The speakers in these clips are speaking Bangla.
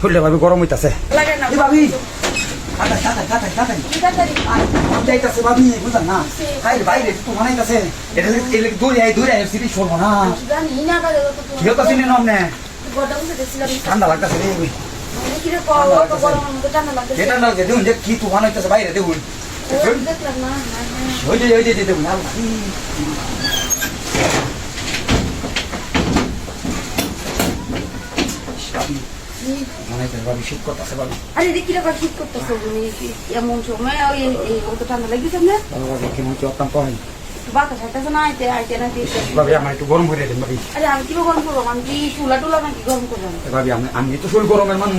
শরীরে ভাবি গরম হইতাছে ভাবি যাইতাছে ভাবি বুঝলেন না বাইরে তো বানাইতাছে এটা দূরে দূরে সিরিজ করবো না কি হতাছি না ঠান্ডা লাগতেছে রে ঠান্ডা লাগছে দেখুন যে কি তুফান হইতেছে বাইরে দেখুন ওই যে দেখুন শীত করতেছে ভাবি আরে দেখি শীত করতেছে এমন সময় অত ঠান্ডা লাগছে না কেমন কি অত্যন্ত কমেন বাতাস হাইতেছে না আইতে না ভাবি আমার একটু গরম করে দেন ভাবি আরে আমি কি গরম করবো আমি কি চুলা টুলা নাকি গরম করবো ভাবি আমি তো শরীর গরমের মানুষ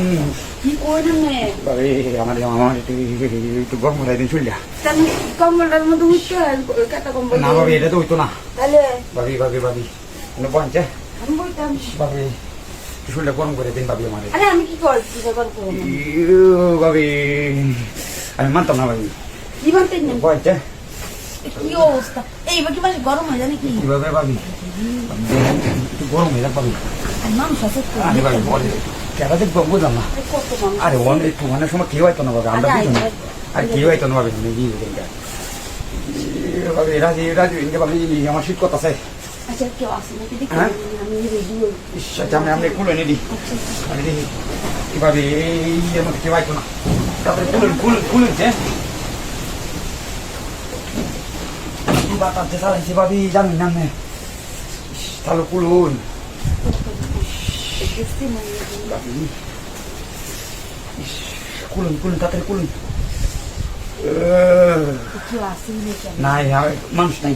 কি করবেন ভাবি আমার একটু গরম করে দিন চুলটা কম্বলটার মধ্যে উঠতে হয় কাটা কম্বল না ভাবি এটা তো হইতো না তাহলে ভাবি পঞ্চে আমি বলতাম ভাবি চুলটা গরম করে দিন ভাবি আমার আরে আমি কি করছি গরম করবো ভাবি আমি মানতাম না ভাবি কি মানতেন না পঞ্চে কি অবস্থা এইবার কি মানে গরম হয়ে জানে কি কিভাবে ভাবি একটু গরম হয়ে যাক ভাবি মানুষ আছে আরে ভাবি বলে কেন দেখবো বুঝলাম না আরে একটু অনেক সময় কেউ হয়তো না ভাবি আমরা বুঝলাম না আর কেউ হয়তো না ভাবি ভাবি রাজু ইনকে ভাবি আমার শীত কথা চাই আচ্ছা কেউ আসে নাকি দেখি আমি রেডি আচ্ছা আমি কুলো এনে দিই ভাবি এর মধ্যে কেউ হয়তো না তারপরে কুলুন যে বাতাসে চালাইছে ভাবি জানি না তাহলে কুলুন কুলুন তাড়াতাড়ি কুলুন নাই মানুষ নাই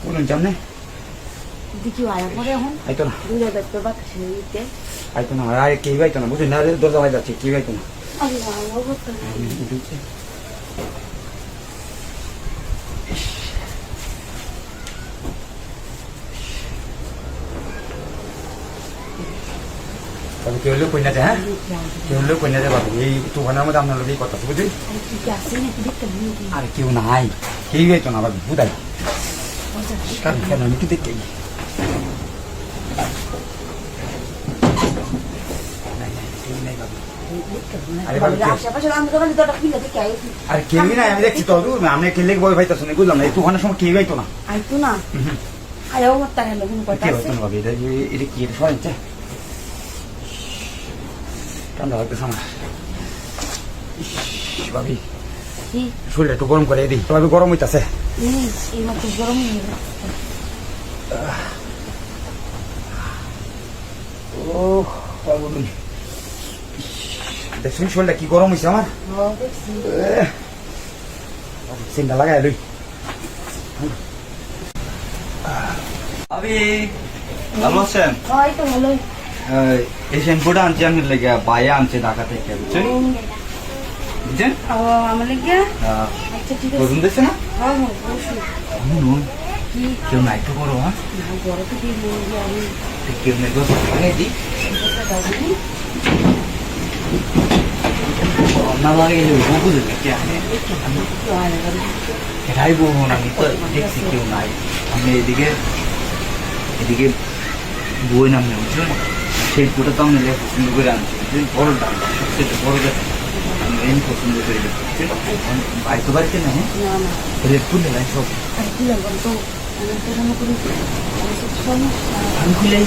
কুলুন জানে আইতো না আইতো না আর কেউ আইতো না বুঝলি না দরজা বাই যাচ্ছে কেউ আইতো না কেউ লোক কই না যায় হ্যাঁ কেউ লোক কই না যায় বাবু এই তুফানের মধ্যে আপনার লোক এই কথা বুঝলি আর কেউ নাই কেউ হইতো না বাবু বুঝাই কারণ কেন আমি একটু দেখতে আর কেউই নাই আমি দেখছি তো আমি খেলে বই পাইতেছ না বুঝলাম না এই তুফানের সময় কেউ হইতো না আইতো না এটা কি এটা সরাইছে ঠান্ডা লাগতেছে আমার ভাবি শরীরটা একটু গরম করে দিই ভাবি গরম হইতাছে দেখছেন শরীরটা কি গরম হয়েছে আমার চিন্তা লাগাই লই ভাবি ভালো আছেন ভালোই এই শ্যাম্পুটা আনছি আমি লেগে বাইরে আনছে ঢাকা থেকে বুঝছেন বুঝছেন আমার লেগে আচ্ছা ঠিক আছে পছন্দ হচ্ছে না শুনুন কেউ নাই তো করো হ্যাঁ কেউ নেই তো দিই না লাগে বুঝে এটাই বলুন আমি তো দেখছি কেউ নাই আমি এদিকে বই নামে বুঝছেন সেই ফুটা তো আমি পছন্দ করে আনছি বড় দাম সবচেয়ে বড় দেখে আমি পছন্দ করে দেখছি ভাই তো বাড়িতে না খুলে নাই সব আমি খুলে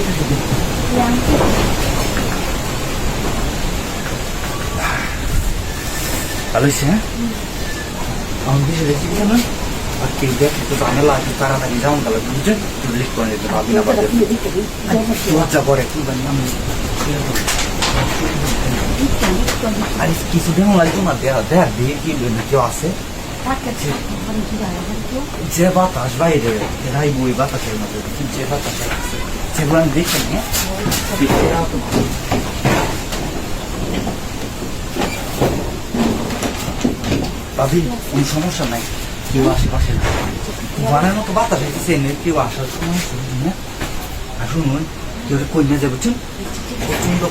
ভালো হয়েছে হ্যাঁ আমি বেশি দেখছি কেন আর কেউ দেখে তো ঝামেলা আছে তাড়াতাড়ি যাও তাহলে বুঝছেন লিস্ট করে দিতে ভাবি না পারবে লজ্জা করে কি জানি আমি আরে কিছু দিন লাগতো না দেখ দিয়ে কি কেউ আছে যে বাতাস বাইরে এরাই বই বাতাসের মধ্যে যে বাতাস সেগুলো আমি দেখি না ভাবি কোনো সমস্যা নাই কেউ আশেপাশে না বানার মতো বাতাস হইতেছে কেউ আসার সমস্যা না আর শুনুন কেউ কন্যা যাবে বুঝছেন প্রচন্ড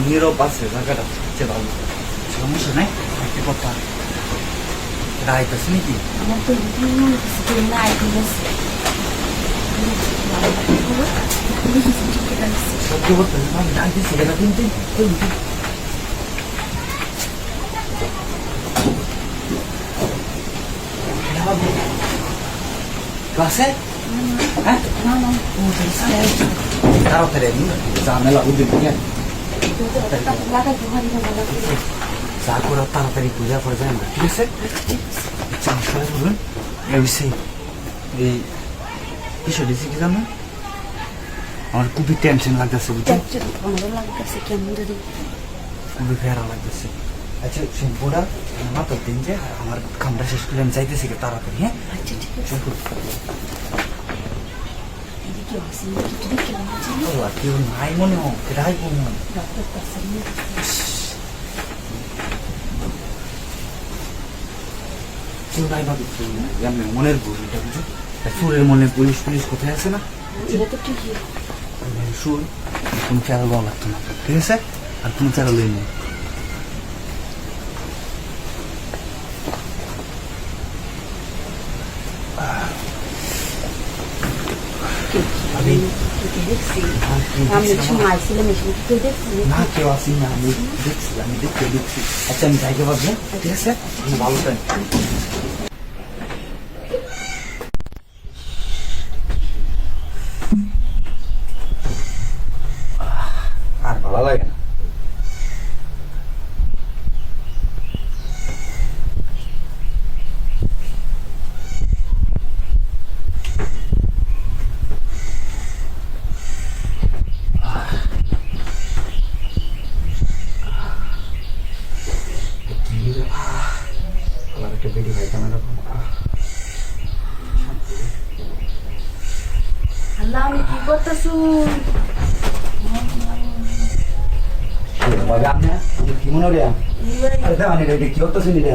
নীরব আছে জায়গাটা সে ভালো সমস্যা নাই একটা কথা রাইতেছে নাকি আমার তো সহ্য করতে আমি ডাকতেছি এটা কিন্তু ক্লাসে হ্যাঁ না না তাড়াতাড়ি ঝামেলা বুঝলি কেন লাগাইতে পারি না যা করে তাড়াতাড়ি পূজা করে যায় না, ঠিক আছে? চাষায় বলুন এই বিষয় দিয়েছি কি জানো, আমার খুবই টেনশন লাগতেছে বুঝছেন, আমারও লাগতেছে কেমন যদি খুবই ফেরা লাগতেছে। আচ্ছা শ্যাম্পুটা মাথার দিন যে আমার কামটা শেষ করে আমি চাইতেছি কি তাড়াতাড়ি, হ্যাঁ? আচ্ছা ঠিক আছে শ্যাম্পু এদিকে আসেন একটু দেখে বলছেন আর কেউ নাই মনে হোক, এটাই মনে হয়। ডক্টর কাছে কেউ নাই ভাবি, আমি মনের ভুল এটা বুঝো, সুরের মনে পুলিশ পুলিশ কোথায় আছে না, এটা তো ঠিকই সুর কোনো চারা দেওয়া লাগতো না, ঠিক আছে? আর কোনো চারা লই নেই। আমি দেখছি আমি সময় আইছিলাম এসে তুই দেখছি না কেউ আসি না, আমি দেখছি, আমি দেখছি। আচ্ছা আমি যাইতে পারবো, ঠিক আছে? আমি ভালো টাইম আর ভালো লাগে না। একটা বেডি ভাই কেন এরকম আল্লাহ আমি কি করতেছু বাবা আপনি কি মনে রে আরে দাও আনি রে কি হতো শুনি রে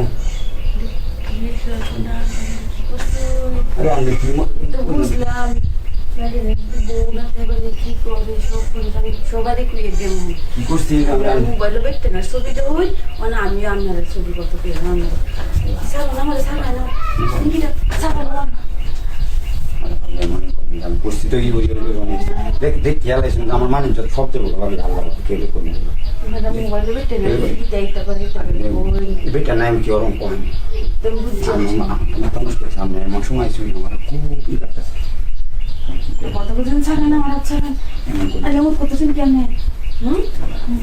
আরে আমি কি তো বুঝলাম কি করবে সব সবাই কুড়িয়ে দেব কি করছি আমরা মোবাইলে দেখতে না ছবিটা হই মানে আমি আপনার ছবি কত পেলাম আমার আমি পরিস্থিতি কি বুঝে দেখ দেখ খেয়াল আছে আমার মানে যত সব দেবো আমি আল্লাহ কেলে করি মোবাইলে দেখতে না দেখতে করে বেটা নাই আমি কি ওরকম করি তুমি বুঝছি সামনে এমন সময় শুনি আমার খুবই লাগতেছে কত বুঝেন ছাড়া না আমার ছাড়া আর যেমন করতেছেন কেমন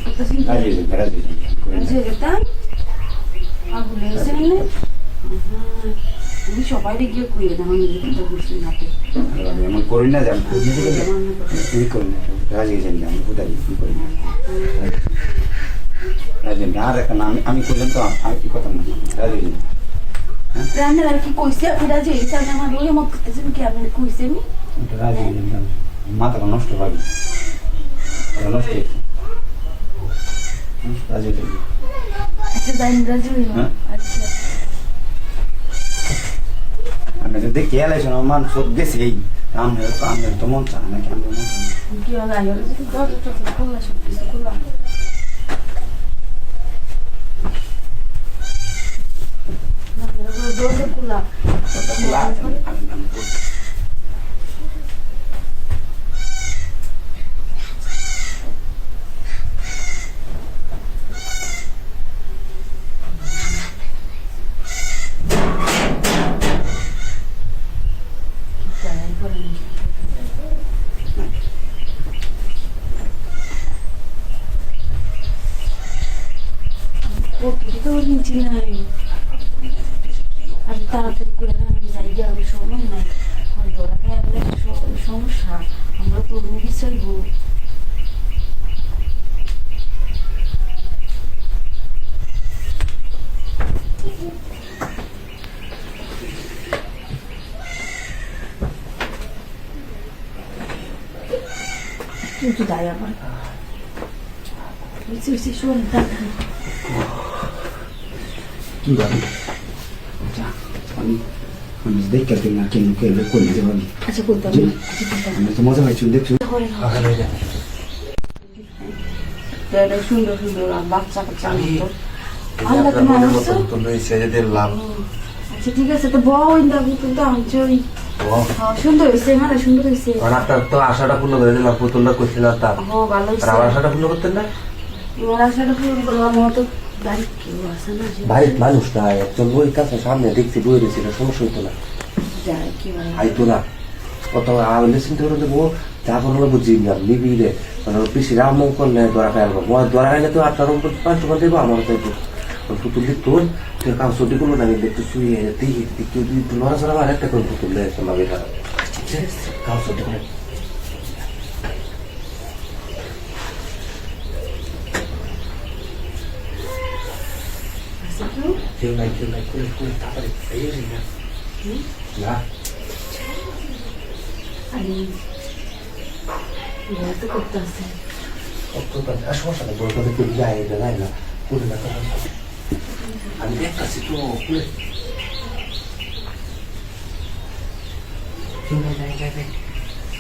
করতেছেন আগুলে এসেছেন না তুমি সবাই গিয়ে কুড়িয়ে দাও আমি তো বুঝছি না আমি এমন করি না যে আমি তুই করি না রাজি গেছেন আমি কোথায় কি করি না রাজি আর একটা আমি করলাম তো আর কি কথা না রাজি গেছেন রান্নার আর কি কইছে আপনি রাজি হয়েছেন আমার ওই মত করতেছেন কি আপনি কইছেন রাজি গেছেন মাথাটা নষ্ট পাবি নষ্ট রাজি গেছেন আচ্ছা যাই রাজি হইল আচ্ছা আমি যদি খেয়াল আছে আমার মান সব গেছে এই আমি তো মন চায় না কেন কি হলো আইলো যদি দরজা খোলা সব কিছু খোলা দরজা খোলা তো নিচে নাই আমি তাড়াতাড়ি করে আমি যাই গিয়ে আমি সময় নাই আমার দৌড়াকে আমাদের সমস্যা আমরা তো বিষয়ব কিন্তু তাই আমার শোন কি ভাবি আমি আমি দেখতে পারি না কেন কেলে করে দিতে পারি আচ্ছা বলতাম আমি তো মজা পাইছি দেখছো সুন্দর সুন্দর বাচ্চা কাচ্চা আচ্ছা ঠিক আছে তো বই তো আনছো সুন্দর হয়েছে মানে সুন্দর হয়েছে তো আশাটা পূর্ণ করে দিলাম পুতুলটা করছিল তার ভালো হয়েছে আমার আশাটা পূর্ণ করতেন না তোমার আশাটা পূরণ করবো আমার তো বাড়ি কেউ আসে না বাড়ির মানুষ না একজন বই কাছে সামনে দেখছি বই রয়েছিল সমস্যা হতো না যায় কি হয় আইতো না কত আওয়ালে চিন্তা করে দেবো যা করলে বুঝি না নিবি রে মানে বেশি রাম করলে ধরা খাই আনবো ধরা খাইলে তো 8 নম্বর 5 টাকা দেবো আমার চাইবো পুতুল তোর তোর কাম ছুটি করলো না দেখতে শুয়ে দেখি তুই নড়াচড়া আমার একটা করে পুতুল দেয় তোমাকে কাম ছুটি করে কেউ নাই করে তাড়াতাড়ি এই না না আরে এটা তো করতে আছে সমস্যা নেই বলতে কেউ যায় এটা যায় না করে না আমি দেখতেছি তো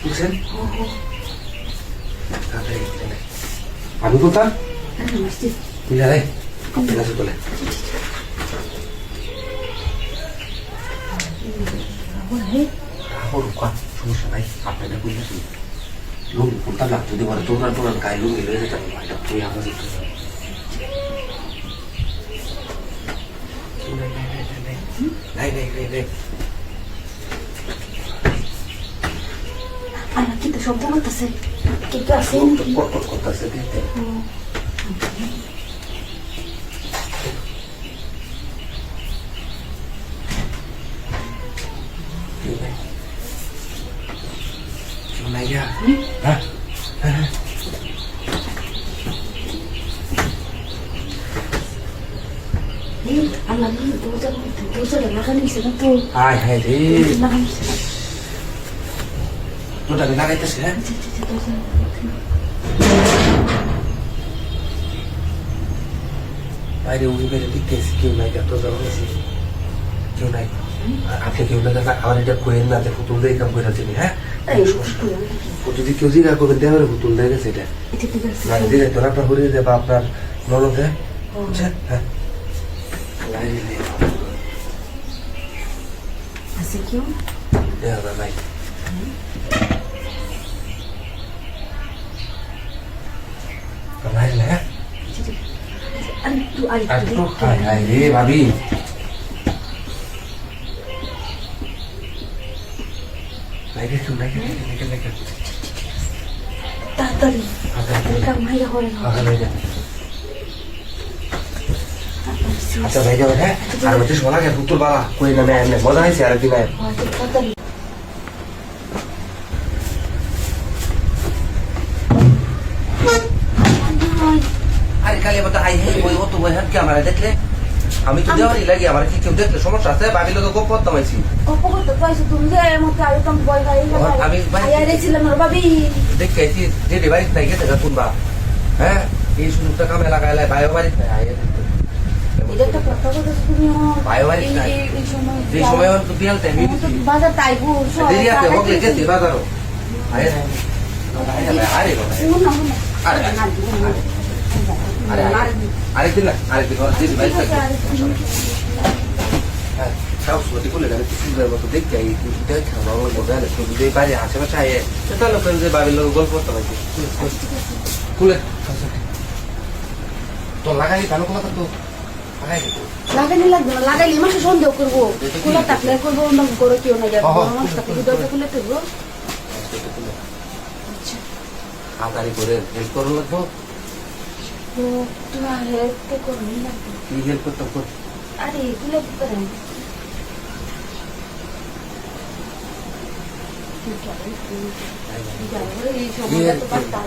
বুঝছেন আমি কোথায় বুঝা রে ঠিক আছে বলে সমস্যা নাই আপনাদের বুঝেছি লোক কোনটা লাগতো যদি বলে তোমরা গায়ে লুঙ্গি লয়ে যেতে পারবো এটা তুই আমার আর কিন্তু শব্দ করতেছে কে কে আছে করতেছে দেখতে আল্লাহ দরজা লাগানো হয়েছে না তো হায় হায় রে লাগানো হয়েছে তোটা লাগাইতেছে হ্যাঁ বাইরে উঠে বেড়ে দেখতেছি কেউ নাই এত জ্বালা গেছি কেউ নাই আপনি কেউ না আমার এটা কোয়েন না যে পুতুল দিয়ে কাম করে চিনি হ্যাঁ যদি কেউ জিজ্ঞা করবেন দেওয়ার পুতুল দিয়ে গেছে এটা না দিলে তোর আপনার হরিয়ে দেবা আপনার ননদে বুঝছেন হ্যাঁ আছে কেউ দেওয়া নাই হ্যাঁ আরেকটু রে ভাবি তাড়াতাড়ি মাইরা করে আচ্ছা ভাই যাবে হ্যাঁ আর বলছি শোনা গে পুতুল বাবা কই নামে এমনি মজা হয়েছে আর কি নাই তাড়াতাড়ি আরে কালি মতো হাই হাই বই অত বই হাত ক্যামেরা দেখলে আমি তো দেওয়ারই লাগি আমার কি কেউ দেখলে সমস্যা আছে ভাবিলে তো গোপ করতাম আইছি অপকর্ত পাইছো তুমি যে মতো আগে তো বই গাই আমি আইয়া ছিলাম আর ভাবি দেখে আইছি যে বাড়িতে নাই গেছে শুনবা হ্যাঁ এই সুযোগটা কামে লাগাইলে ভাইও বাড়িতে নাই আইয়া এটা একটা কথা বলতে তুমি ভাইও বাড়িতে নাই এই সময় যে সময় তো বিয়াল টাইম বাজার তাইবো দেরি আছে হোক গেছে বাজারও আরে আরে আরে আরেকদিন না আরেকদিন হ্যাঁ সব সত্যি করলে আমি সুন্দর মতো দেখতে আই দেখা আমার মজা হলে যদি বাইরে আশেপাশে আয়ে তাহলে কেন যে বাড়ির লোক গল্প করতে পারছি খুলে তো লাগাই ভালো কথা তো লাগাই লাগাইলে লাগবে না লাগাইলে মাসে সন্দেহ করবো খোলা থাকলে করবো অন্য করে কেউ না যাবে দরজা খুলে থাকবো আগাড়ি করে হেল্প করো লাগবো তোমার হেল্প করবি লাগবে কি হেল্প করতাম কর আরে খুলে দিতে পারেন এই সময়টা তো পারতাম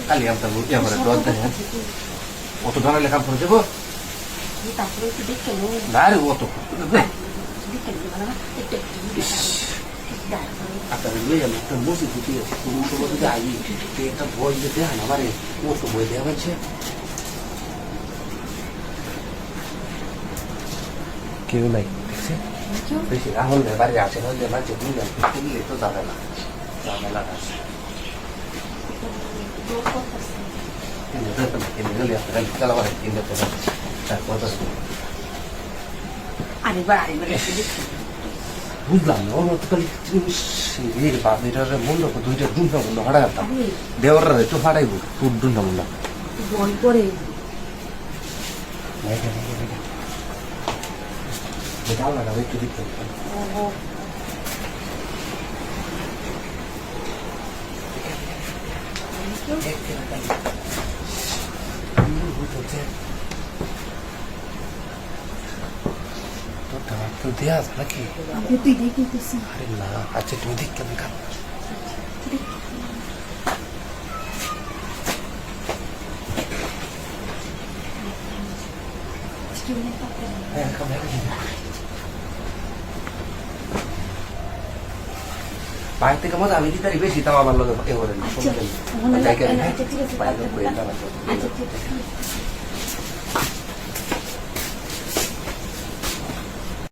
কালি আপনার অত ধরনের লেখা করে দেবো তারপরে একটু দেখে না রে অত আপনার একটা মসজিদ ঢুকে আছে কোনো সময় যদি আই একটা বই দিতে হয় না আমার কত বই দেওয়া হয়েছে কেউ নাই দেখছে বেশি রাহুল বাড়ি আসে হলে মাঝে বুঝলাম তুললে তো যাবে না ঝামেলা আছে আরেকবার বুঝলাম না ওর তো খালি বাপিটার মূল্য দুইটা ডুমটা মূল্য হারাইতাম দেওয়ার একটু হারাইব তোর ডুমটা মূল্য বল করে যাও না একটু দিতে তো দেয়া আছে নাকি আমি তুই দেখতেছি আরে না আচ্ছা তুমি দেখ কেমন খান বাইরে থেকে মজা আমি দিতারি বেশি তাও আমার লোক এ করেন আচ্ছা ঠিক আছে বাইরে আচ্ছা ঠিক আছে বাইরে আচ্ছা ঠিক আছে